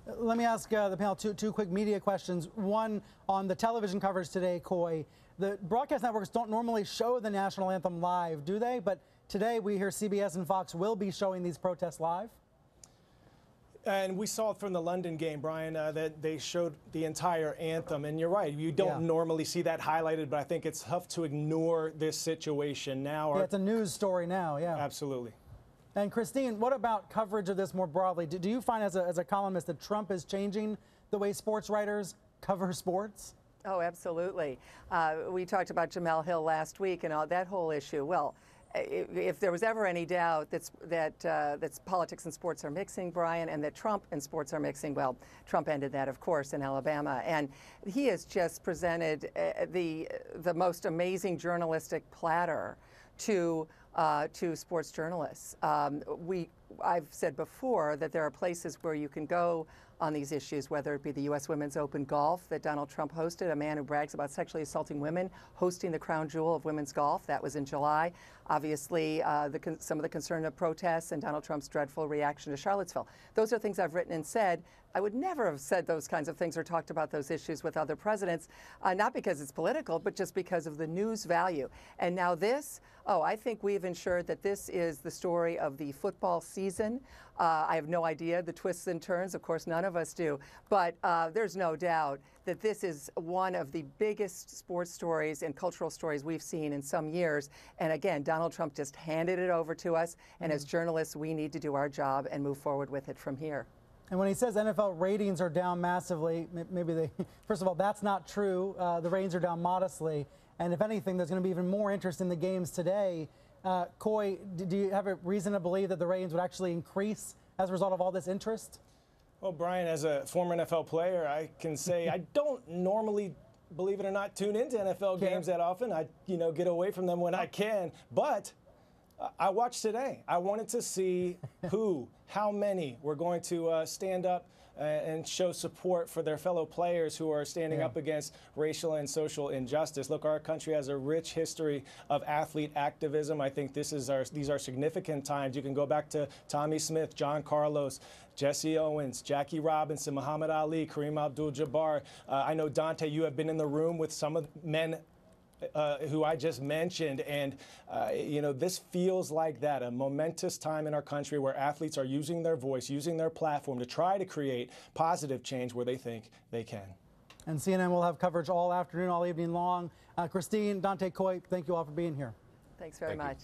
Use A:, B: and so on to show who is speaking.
A: Let me ask the panel two quick media questions. One on the television coverage today, Coy. The broadcast networks don't normally show the national anthem live, do they? But today we hear CBS and Fox will be showing these protests live.
B: And we saw it from the London game, Brian, that they showed the entire anthem. And you're right, you don't normally see that highlighted, but I think it's tough to ignore this situation now.
A: Yeah, it's a news story now, yeah.
B: Absolutely.
A: And Christine, what about coverage of this more broadly? Do you find as a columnist that Trump is changing the way sports writers cover sports?
C: Oh, absolutely. We talked about Jamel Hill last week and all that whole issue. Well, if there was ever any doubt that politics and sports are mixing, Brian, and that Trump and sports are mixing, well, Trump ended that, of course, in Alabama. And he has just presented the most amazing journalistic platter to sports journalists. I've said before that there are places where you can go on these issues, whether it be the U.S. Women's Open Golf that Donald Trump hosted, a man who brags about sexually assaulting women, hosting the crown jewel of women's golf. That was in July. Obviously, some of the concern of protests and Donald Trump's dreadful reaction to Charlottesville. Those are things I've written and said. I would never have said those kinds of things or talked about those issues with other presidents, not because it's political, but just because of the news value. And now this, I think we've ensured that this is the story of the football season. I have no idea the twists and turns. Of course, none of us do. But there's no doubt that this is one of the biggest sports stories and cultural stories we've seen in some years. And again, Donald Trump just handed it over to us. And as journalists, we need to do our job and move forward with it from here.
A: And when he says NFL ratings are down massively, first of all, that's not true. The ratings are down modestly. And if anything, there's going to be even more interest in the games today. Coy, do you have a reason to believe that the ratings would actually increase as a result of all this interest?
B: Well, Brian, as a former NFL player, I can say I don't normally, believe it or not, tune into NFL games that often. I, get away from them when I can. But I watched today. I wanted to see how many were going to stand up and show support for their fellow players who are standing up against racial and social injustice. Look, our country has a rich history of athlete activism. I think these are significant times. You can go back to Tommy Smith, John Carlos, Jesse Owens, Jackie Robinson, Muhammad Ali, Kareem Abdul-Jabbar. I know, Dante, you have been in the room with some of the men who I just mentioned, and this feels like that, a momentous time in our country where athletes are using their voice, using their platform to try to create positive change where they think they can.
A: And CNN will have coverage all afternoon, all evening long. Christine, Dante, Coy, thank you all for being here.
C: Thanks very much.